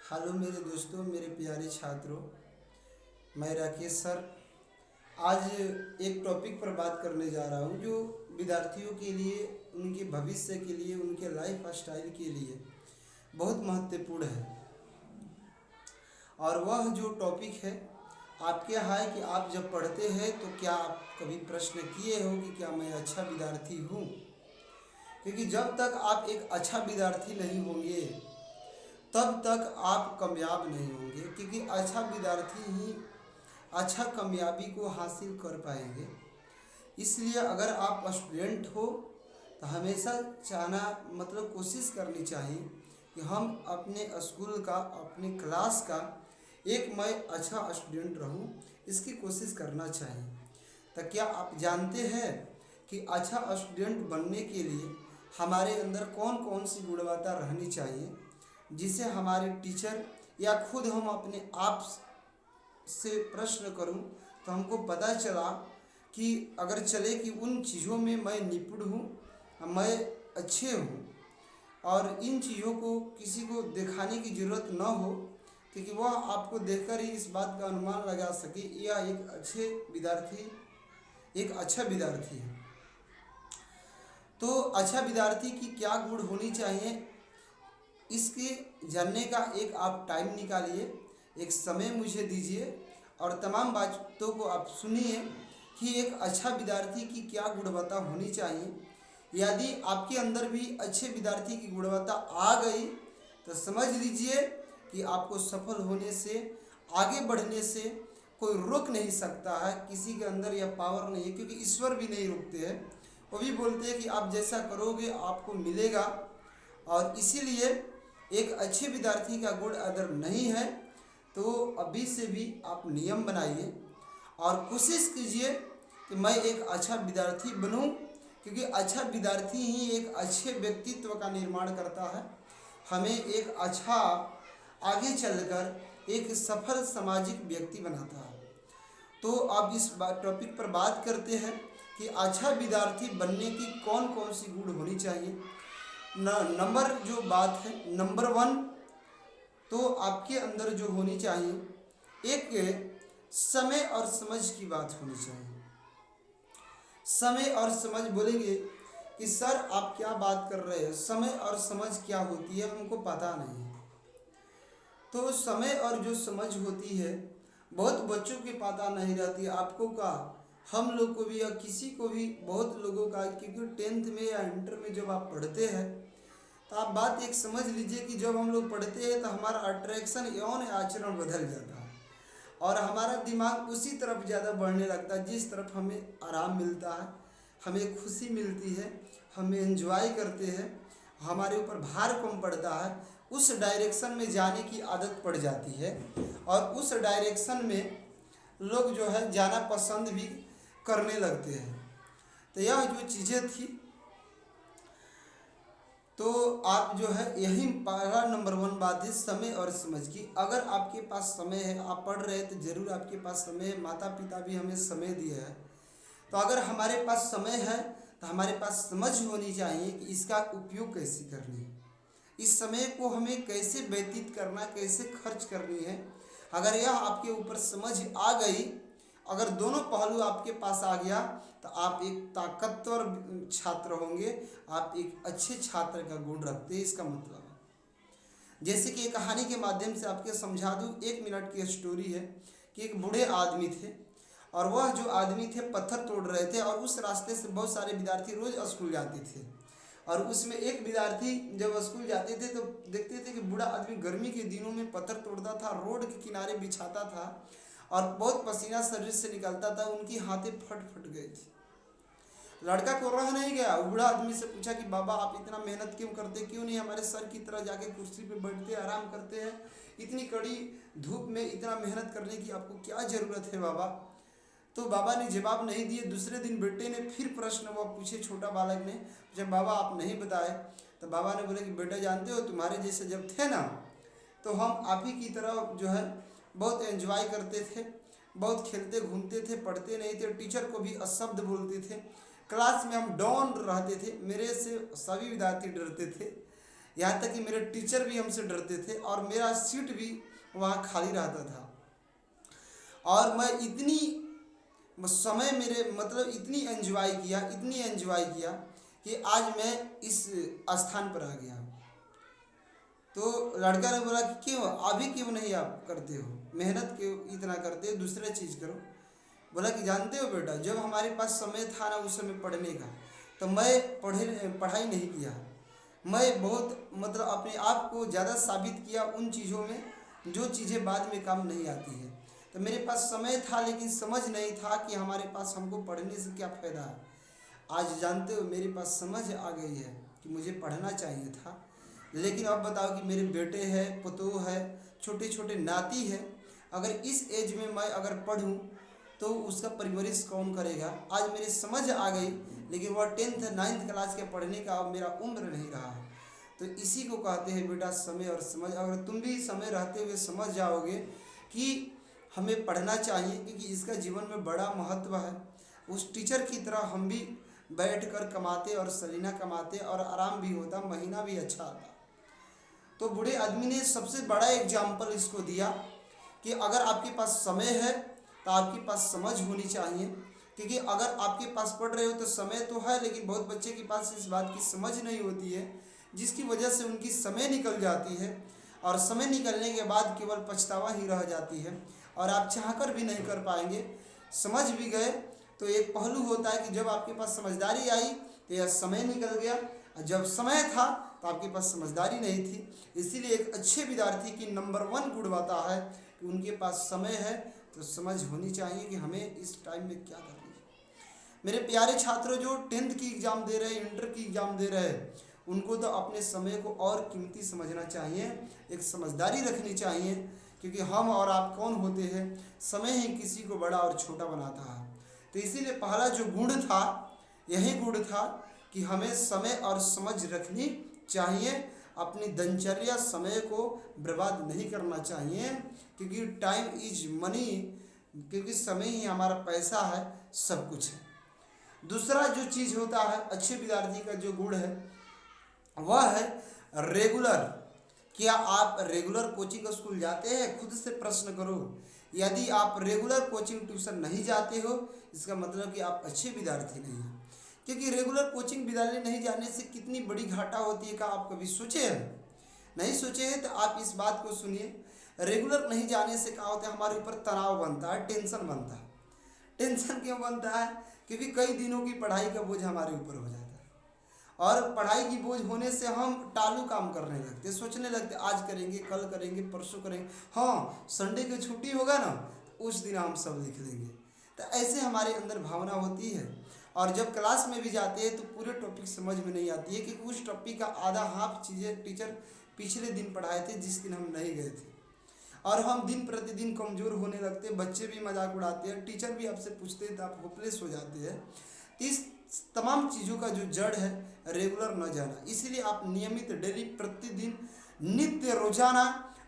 Hello मेरे दोस्तों, मेरे प्यारे छात्रों। मैं राकेश सर आज एक टॉपिक पर बात करने जा रहा हूँ जो विद्यार्थियों के लिए, उनके भविष्य के लिए, उनके लाइफ स्टाइल के लिए बहुत महत्वपूर्ण है। और वह जो टॉपिक है आपके यहाँ है कि आप जब पढ़ते हैं तो क्या आप कभी प्रश्न किए हो कि क्या मैं अच्छा विद्यार्थी हूँ? क्योंकि जब तक आप एक अच्छा विद्यार्थी नहीं होंगे तब तक आप कामयाब नहीं होंगे, क्योंकि अच्छा विद्यार्थी ही अच्छा कामयाबी को हासिल कर पाएंगे। इसलिए अगर आप स्टूडेंट हो तो हमेशा चाहना मतलब कोशिश करनी चाहिए कि हम अपने स्कूल का, अपने क्लास का एक मैं अच्छा स्टूडेंट रहूं, इसकी कोशिश करना चाहिए। तो क्या आप जानते हैं कि अच्छा स्टूडेंट बनने के लिए हमारे अंदर कौन कौन सी गुणवत्ता रहनी चाहिए, जिसे हमारे टीचर या खुद हम अपने आप से प्रश्न करूं तो हमको पता चला कि अगर चले कि उन चीज़ों में मैं निपुण हूँ, मैं अच्छे हूँ, और इन चीज़ों को किसी को दिखाने की ज़रूरत न हो, क्योंकि वह आपको देखकर ही इस बात का अनुमान लगा सके यह एक अच्छे विद्यार्थी, एक अच्छा विद्यार्थी है। तो अच्छा विद्यार्थी की क्या गुण होनी चाहिए, इसके जानने का एक आप टाइम निकालिए, एक समय मुझे दीजिए और तमाम बातों को आप सुनिए कि एक अच्छा विद्यार्थी की क्या गुणवत्ता होनी चाहिए। यदि आपके अंदर भी अच्छे विद्यार्थी की गुणवत्ता आ गई तो समझ लीजिए कि आपको सफल होने से, आगे बढ़ने से कोई रोक नहीं सकता है। किसी के अंदर यह पावर नहीं है, क्योंकि ईश्वर भी नहीं रुकते हैं। वो भी बोलते हैं कि आप जैसा करोगे आपको मिलेगा। और इसीलिए एक अच्छे विद्यार्थी का गुण अगर नहीं है तो अभी से भी आप नियम बनाइए और कोशिश कीजिए कि मैं एक अच्छा विद्यार्थी बनूं, क्योंकि अच्छा विद्यार्थी ही एक अच्छे व्यक्तित्व का निर्माण करता है, हमें एक अच्छा आगे चलकर एक सफल सामाजिक व्यक्ति बनाता है। तो अब इस टॉपिक पर बात करते हैं कि अच्छा विद्यार्थी बनने की कौन कौन सी गुण होनी चाहिए। नंबर जो बात है, नंबर वन तो आपके अंदर जो होनी चाहिए, एक समय और समझ की बात होनी चाहिए। समय और समझ बोलेंगे कि सर आप क्या बात कर रहे हैं, समय और समझ क्या होती है हमको पता नहीं है। तो समय और जो समझ होती है बहुत बच्चों के पता नहीं रहती है, आपको का, हम लोग को भी या किसी को भी, बहुत लोगों का, क्योंकि टेंथ में या इंटर में जब आप पढ़ते हैं तो आप बात एक समझ लीजिए कि जब हम लोग पढ़ते हैं तो हमारा अट्रैक्शन यौन आचरण बदल जाता है और हमारा दिमाग उसी तरफ ज़्यादा बढ़ने लगता है जिस तरफ हमें आराम मिलता है, हमें खुशी मिलती है, हम एंजॉय करते हैं, हमारे ऊपर भार कम पड़ता है, उस डायरेक्शन में जाने की आदत पड़ जाती है और उस डायरेक्शन में लोग जो है जाना पसंद भी करने लगते हैं। तो यह जो चीज़ें थी, तो आप जो है यही पहला नंबर वन बात है समय और समझ की। अगर आपके पास समय है, आप पढ़ रहे हैं तो ज़रूर आपके पास समय है, माता पिता भी हमें समय दिए है। तो अगर हमारे पास समय है तो हमारे पास समझ होनी चाहिए कि इसका उपयोग कैसे करनी है, इस समय को हमें कैसे व्यतीत करना, कैसे खर्च करनी है। अगर यह आपके ऊपर समझ आ गई, अगर दोनों पहलू आपके पास आ गया तो आप एक ताकतवर छात्र होंगे, आप एक अच्छे छात्र का गुण रखते हैं, इसका मतलब है। जैसे कि एक कहानी के माध्यम से आपके समझा दूँ, 1 मिनट की स्टोरी है कि एक बूढ़े आदमी थे और वह जो आदमी थे पत्थर तोड़ रहे थे और उस रास्ते से बहुत सारे विद्यार्थी रोज़ स्कूल जाते थे। और उसमें एक विद्यार्थी जब स्कूल जाते थे तो देखते थे कि बूढ़ा आदमी गर्मी के दिनों में पत्थर तोड़ता था, रोड के किनारे बिछाता था और बहुत पसीना शरीर से निकलता था, उनकी हाथें फट फट गई थी। लड़का को रह नहीं गया, बूढ़ा आदमी से पूछा कि बाबा आप इतना मेहनत क्यों करते, क्यों नहीं हमारे सर की तरह जाके कुर्सी पे बैठते आराम करते हैं, इतनी कड़ी धूप में इतना मेहनत करने की आपको क्या ज़रूरत है बाबा। तो बाबा ने जवाब नहीं दिए। दूसरे दिन बेटे ने फिर प्रश्न वो पूछे, छोटा बालक ने, जब बाबा आप नहीं बताए, तो बाबा ने बोले कि बेटा जानते हो तुम्हारे जैसे जब थे ना तो हम आप ही की तरह जो है बहुत एंजॉय करते थे, बहुत खेलते घूमते थे, पढ़ते नहीं थे, टीचर को भी अशब्द बोलते थे, क्लास में हम डॉन रहते थे, मेरे से सभी विद्यार्थी डरते थे, यहाँ तक कि मेरे टीचर भी हमसे डरते थे और मेरा सीट भी वहाँ खाली रहता था। और मैं इतनी समय मेरे मतलब इतनी एंजॉय किया कि आज मैं इस स्थान पर आ गया। तो लड़का ने बोला कि क्यों अभी क्यों नहीं आप करते हो, मेहनत क्यों इतना करते हो, दूसरा चीज़ करो। बोला कि जानते हो बेटा, जब हमारे पास समय था ना उस समय पढ़ने का, तो मैं पढ़ाई नहीं किया। मैं बहुत मतलब अपने आप को ज़्यादा साबित किया उन चीज़ों में जो चीज़ें बाद में काम नहीं आती है। तो मेरे पास समय था लेकिन समझ नहीं था कि हमारे पास हमको पढ़ने से क्या फ़ायदा है। आज जानते हो मेरे पास समझ आ गई है कि मुझे पढ़ना चाहिए था। लेकिन अब बताओ कि मेरे बेटे हैं, पतोह है, छोटे छोटे नाती है, अगर इस एज में मैं अगर पढ़ूँ तो उसका परवरिश कौन करेगा। आज मेरी समझ आ गई, लेकिन वह 10th 9th क्लास के पढ़ने का अब मेरा उम्र नहीं रहा है। तो इसी को कहते हैं बेटा समय और समझ। अगर तुम भी समय रहते हुए समझ जाओगे कि हमें पढ़ना चाहिए क्योंकि इसका जीवन में बड़ा महत्व है, उस टीचर की तरह हम भी बैठ कर कमाते और सलीना कमाते और आराम भी होता, महीना भी अच्छा आता। तो बूढ़े आदमी ने सबसे बड़ा एग्जाम्पल इसको दिया कि अगर आपके पास समय है तो आपके पास समझ होनी चाहिए। क्योंकि अगर आपके पास पढ़ रहे हो तो समय तो है, लेकिन बहुत बच्चे के पास इस बात की समझ नहीं होती है, जिसकी वजह से उनकी समय निकल जाती है और समय निकलने के बाद केवल पछतावा ही रह जाती है और आप चाहकर भी नहीं कर पाएंगे। समझ भी गए तो एक पहलू होता है कि जब आपके पास समझदारी आई तो यह समय निकल गया, और जब समय था तो आपके पास समझदारी नहीं थी। इसीलिए एक अच्छे विद्यार्थी की नंबर 1 गुण होता है कि उनके पास समय है तो समझ होनी चाहिए कि हमें इस टाइम में क्या करना है। मेरे प्यारे छात्रों जो 10th की एग्ज़ाम दे रहे हैं, इंटर की एग्ज़ाम दे रहे हैं, उनको तो अपने समय को और कीमती समझना चाहिए, एक समझदारी रखनी चाहिए। क्योंकि हम और आप कौन होते हैं, समय ही किसी को बड़ा और छोटा बनाता है। तो इसीलिए पहला जो गुण था यही गुण था कि हमें समय और समझ रखनी चाहिए। अपनी दिनचर्या समय को बर्बाद नहीं करना चाहिए, क्योंकि टाइम इज मनी, क्योंकि समय ही हमारा पैसा है, सब कुछ है। दूसरा जो चीज़ होता है अच्छे विद्यार्थी का जो गुण है वह है रेगुलर। क्या आप रेगुलर कोचिंग स्कूल जाते हैं? खुद से प्रश्न करो। यदि आप रेगुलर कोचिंग ट्यूशन नहीं जाते हो, इसका मतलब कि आप अच्छे विद्यार्थी नहीं हैं। क्योंकि रेगुलर कोचिंग विद्यालय नहीं जाने से कितनी बड़ी घाटा होती है, क्या आप कभी सोचे हैं? नहीं सोचे हैं तो आप इस बात को सुनिए। रेगुलर नहीं जाने से क्या होता है, हमारे ऊपर तनाव बनता है, टेंशन बनता है। टेंशन क्यों बनता है? क्योंकि कई दिनों की पढ़ाई का बोझ हमारे ऊपर हो जाता है और पढ़ाई की बोझ होने से हम टालू काम करने लगते, सोचने लगते आज करेंगे, कल करेंगे, परसों करेंगे, हाँ संडे की छुट्टी होगा ना उस दिन हम सब लिख देंगे। तो ऐसे हमारे अंदर भावना होती है और जब क्लास में भी जाते हैं तो पूरे टॉपिक समझ में नहीं आती है, क्योंकि उस टॉपिक का आधा हाफ चीज़ें टीचर पिछले दिन पढ़ाए थे जिस दिन हम नहीं गए थे, और हम दिन प्रतिदिन कमज़ोर होने लगते हैं। बच्चे भी मजाक उड़ाते हैं, टीचर भी आपसे पूछते हैं तो आप होपलेस हो जाते हैं। तो इस तमाम चीज़ों का जो जड़ है रेगुलर न जाना। इसीलिए आप नियमित डेली प्रतिदिन नित्य रोजाना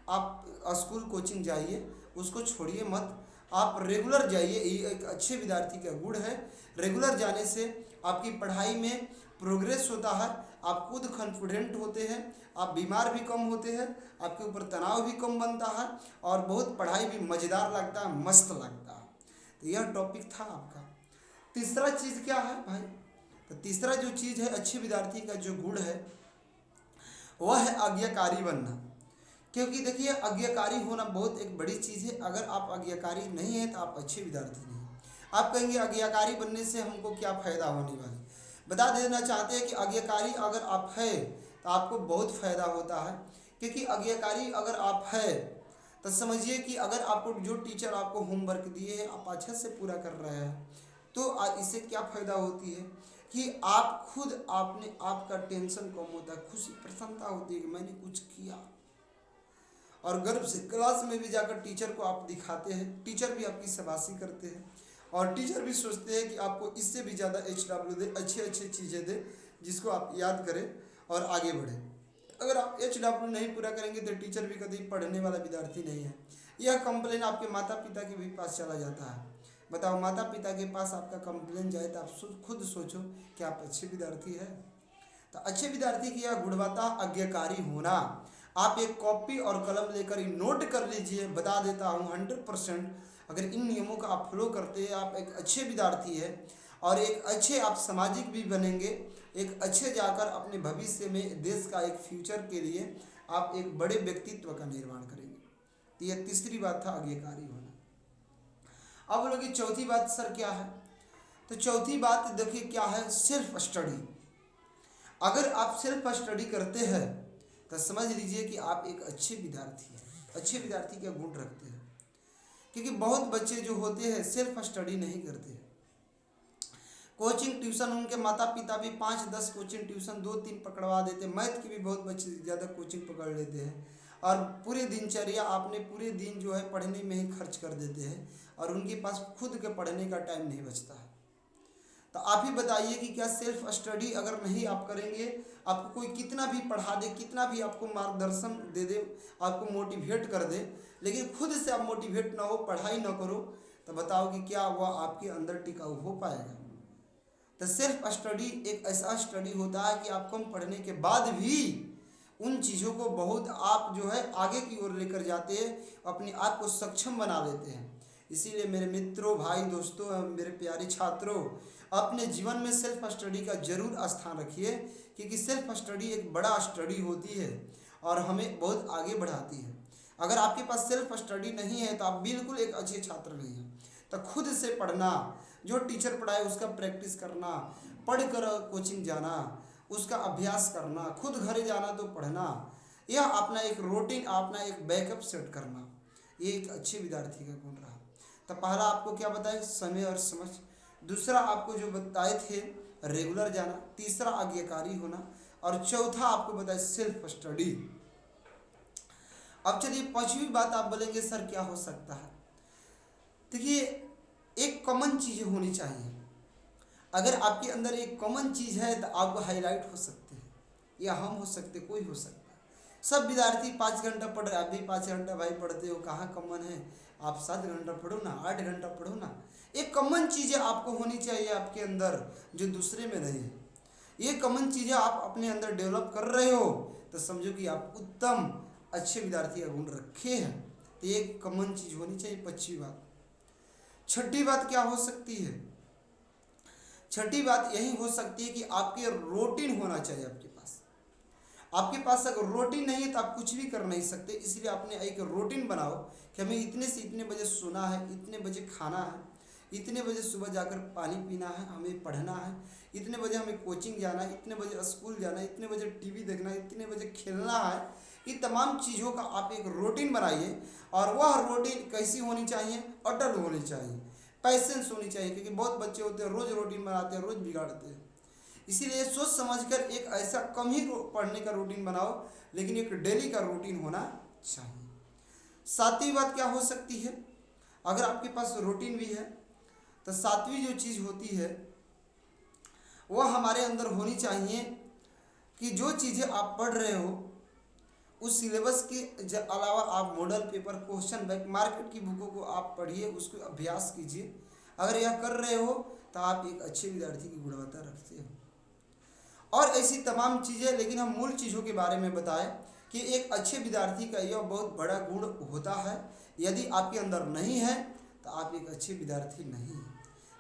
आप स्कूल कोचिंग जाइए, उसको छोड़िए मत, आप रेगुलर जाइए। ये एक अच्छे विद्यार्थी का गुण है। रेगुलर जाने से आपकी पढ़ाई में प्रोग्रेस होता है, आप खुद कॉन्फिडेंट होते हैं, आप बीमार भी कम होते हैं, आपके ऊपर तनाव भी कम बनता है और बहुत पढ़ाई भी मज़ेदार लगता है, मस्त लगता है। तो यह टॉपिक था आपका। तीसरा चीज़ क्या है भाई? तो तीसरा जो चीज़ है अच्छे विद्यार्थी का जो गुण है वह है आज्ञाकारी बनना। क्योंकि देखिए आज्ञाकारी होना बहुत एक बड़ी चीज़ है। अगर आप आज्ञाकारी नहीं हैं तो आप अच्छे विद्यार्थी नहीं हैं। आप कहेंगे आज्ञाकारी बनने से हमको क्या फ़ायदा होने वाला है? बता देना चाहते हैं कि आज्ञाकारी अगर आप है तो आपको बहुत फ़ायदा होता है। क्योंकि आज्ञाकारी अगर आप है तो समझिए कि अगर आपको जो टीचर आपको होमवर्क दिए हैं आप अच्छे से पूरा कर रहे हैं, तो इससे क्या फ़ायदा होती है कि आप खुद आपने आपका टेंशन कम होता है, खुशी प्रसन्नता होती है कि मैंने कुछ किया, और गर्व से क्लास में भी जाकर टीचर को आप दिखाते हैं। टीचर भी आपकी शाबाशी करते हैं और टीचर भी सोचते हैं कि आपको इससे भी ज़्यादा HW दे, अच्छी अच्छी चीज़ें दे जिसको आप याद करें और आगे बढ़ें। अगर आप HW नहीं पूरा करेंगे तो टीचर भी कभी पढ़ने वाला विद्यार्थी नहीं है। यह कंप्लेन आपके माता पिता के भी पास चला जाता है। बताओ माता पिता के पास आपका कंप्लेन जाए तो आप खुद सोचो कि आप अच्छे विद्यार्थी है। तो अच्छे विद्यार्थी की यह गुणवत्ता आज्ञाकारी होना। आप एक कॉपी और कलम लेकर नोट कर लीजिए, बता देता हूँ 100%। अगर इन नियमों का आप फॉलो करते हैं, आप एक अच्छे विद्यार्थी है और एक अच्छे आप सामाजिक भी बनेंगे। एक अच्छे जाकर अपने भविष्य में देश का एक फ्यूचर के लिए आप एक बड़े व्यक्तित्व का निर्माण करेंगे। तो यह तीसरी बात था आज्ञाकारी होना। अब बोलोगे चौथी बात सर क्या है? तो चौथी बात देखिए क्या है, सेल्फ स्टडी। अगर आप सेल्फ स्टडी करते हैं तो समझ लीजिए कि आप एक अच्छे विद्यार्थी हैं, अच्छे विद्यार्थी का गुण रखते हैं। क्योंकि बहुत बच्चे जो होते हैं सेल्फ स्टडी नहीं करते हैं। कोचिंग ट्यूशन, उनके माता पिता भी 5-10 कोचिंग ट्यूशन 2-3 पकड़वा देते हैं। मैथ की भी बहुत बच्चे ज़्यादा कोचिंग पकड़ लेते हैं और पूरे दिनचर्या आपने पूरे दिन जो है पढ़ने में ही खर्च कर देते हैं और उनके पास खुद के पढ़ने का टाइम नहीं बचता है। तो आप ही बताइए कि क्या सेल्फ स्टडी अगर नहीं आप करेंगे, आपको कोई कितना भी पढ़ा दे, कितना भी आपको मार्गदर्शन दे दे, आपको मोटिवेट कर दे, लेकिन खुद से आप मोटिवेट ना हो, पढ़ाई ना करो, तो बताओ कि क्या वह आपके अंदर टिकाऊ हो पाएगा? तो सेल्फ स्टडी एक ऐसा स्टडी होता है कि आप कम पढ़ने के बाद भी उन चीज़ों को बहुत आप जो है आगे की ओर लेकर जाते हैं, अपने आप को सक्षम बना देते हैं। इसीलिए मेरे मित्रों, भाई, दोस्तों, मेरे प्यारे छात्रों, अपने जीवन में सेल्फ स्टडी का जरूर स्थान रखिए, क्योंकि सेल्फ स्टडी एक बड़ा स्टडी होती है और हमें बहुत आगे बढ़ाती है। अगर आपके पास सेल्फ स्टडी नहीं है तो आप बिल्कुल एक अच्छे छात्र नहीं हैं। तो खुद से पढ़ना, जो टीचर पढ़ाए उसका प्रैक्टिस करना, पढ़ कर कोचिंग जाना, उसका अभ्यास करना, खुद घर जाना तो पढ़ना, यह अपना एक रूटीन, अपना एक बैकअप सेट करना, ये एक अच्छे विद्यार्थी का गुण रहा। तो पहला आपको क्या बताए, समय और समझ। दूसरा आपको जो बताए थे रेगुलर जाना। तीसरा आज्ञाकारी होना और चौथा आपको बताए सेल्फ स्टडी। अब चलिए पांचवी बात आप बोलेंगे सर क्या हो सकता है? देखिए एक कॉमन चीज़ होनी चाहिए। अगर आपके अंदर एक कॉमन चीज़ है तो आपको हाईलाइट हो सकते हैं, या हम हो सकते, कोई हो सकता है। सब विद्यार्थी 5 घंटा पढ़ रहे, आप भी 5 घंटा भाई पढ़ते हो, कहाँ कॉमन है? आप 7 घंटा पढ़ो ना, 8 घंटा पढ़ो ना। एक कॉमन चीज़ें आपको होनी चाहिए आपके अंदर जो दूसरे में नहीं है। ये कॉमन चीज़ें आप अपने अंदर डेवलप कर रहे हो तो समझो कि आप उत्तम अच्छे विद्यार्थी का गुण रखे हैं। तो एक कॉमन चीज़ होनी चाहिए। 5वीं बात। छठी बात क्या हो सकती है? छठी बात यही हो सकती है कि आपके रूटीन होना चाहिए आपके पास। आपके पास अगर रूटीन नहीं है तो आप कुछ भी कर नहीं सकते। इसलिए आपने एक रूटीन बनाओ कि हमें इतने से इतने बजे सोना है, इतने बजे खाना है, इतने बजे सुबह जाकर पानी पीना है, हमें पढ़ना है, इतने बजे हमें कोचिंग जाना है, इतने बजे स्कूल जाना है, इतने बजे टीवी देखना है, इतने बजे खेलना है। ये तमाम चीज़ों का आप एक रूटीन बनाइए और वह रूटीन कैसी होनी चाहिए? अटल होनी चाहिए, पैसेंस होनी चाहिए। क्योंकि बहुत बच्चे होते हैं रोज़ रूटीन बनाते हैं, रोज़ बिगाड़ते हैं। इसीलिए सोच समझकर एक ऐसा कम ही पढ़ने का रूटीन बनाओ, लेकिन एक डेली का रूटीन होना चाहिए। 7वीं बात क्या हो सकती है? अगर आपके पास रूटीन भी है तो 7वीं जो चीज़ होती है वह हमारे अंदर होनी चाहिए कि जो चीज़ें आप पढ़ रहे हो उस सिलेबस के अलावा आप model paper, question bank, market की बुकों को आप पढ़िए, उसको अभ्यास कीजिए। अगर यह कर रहे हो तो आप एक अच्छे विद्यार्थी की गुणवत्ता रखते हो। और ऐसी तमाम चीज़ें, लेकिन हम मूल चीज़ों के बारे में बताएं कि एक अच्छे विद्यार्थी का यह बहुत बड़ा गुण होता है। यदि आपके अंदर नहीं है तो आप एक अच्छे विद्यार्थी नहीं हैं।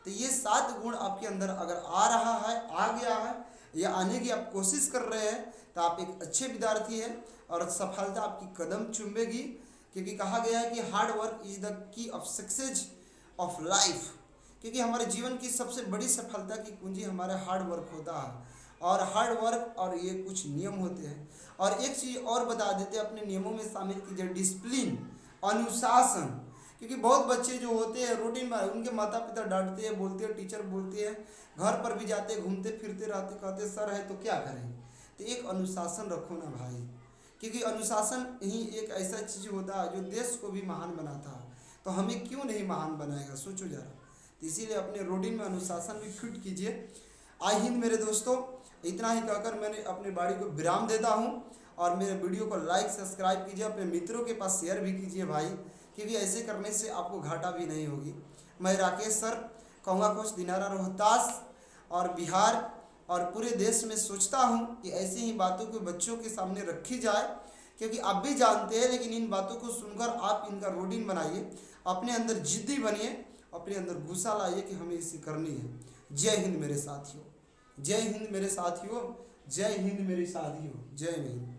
तो ये 7 गुण आपके अंदर अगर आ रहा है, आ गया है, या आने की आप कोशिश कर रहे हैं तो आप एक अच्छे विद्यार्थी हैं और सफलता आपकी कदम चूमेगी। क्योंकि कहा गया है कि hard work is the key of success of life. क्योंकि हमारे जीवन की सबसे बड़ी सफलता की कुंजी हमारा हार्ड वर्क होता है। और हार्ड वर्क और ये कुछ नियम होते हैं। और एक चीज़ और बता देते हैं, अपने नियमों में शामिल कीजिए डिसिप्लिन, अनुशासन। क्योंकि बहुत बच्चे जो होते हैं रूटीन में, उनके माता पिता डांटते हैं, बोलते हैं, टीचर बोलते हैं, घर पर भी जाते घूमते फिरते रहते, कहते सर है तो क्या करें? तो एक अनुशासन रखो ना भाई, क्योंकि अनुशासन ही एक ऐसा चीज़ होता है जो देश को भी महान बनाता है। तो हमें क्यों नहीं महान बनाएगा? सोचो ज़रा। तो इसीलिए अपने रूटीन में अनुशासन भी फिट कीजिए। आई हिंद मेरे दोस्तों, इतना ही कहकर मैंने अपनी बाड़ी को विराम देता हूँ। और मेरे वीडियो को लाइक सब्सक्राइब कीजिए, अपने मित्रों के पास शेयर भी कीजिए भाई, क्योंकि ऐसे करने से आपको घाटा भी नहीं होगी। मैं राकेश सर, कहूँगा कोच दिनारा, रोहतास और बिहार और पूरे देश में सोचता हूँ कि ऐसी ही बातों को बच्चों के सामने रखी जाए, क्योंकि आप भी जानते हैं। लेकिन इन बातों को सुनकर आप इनका रूटीन बनाइए, अपने अंदर जिद्दी बनिए, अपने अंदर गुस्सा लाइए कि हमें इसे करनी है। जय हिंद मेरे साथियों, जय हिंद मेरे साथियों, जय हिंद मेरे साथियों, जय हिंद।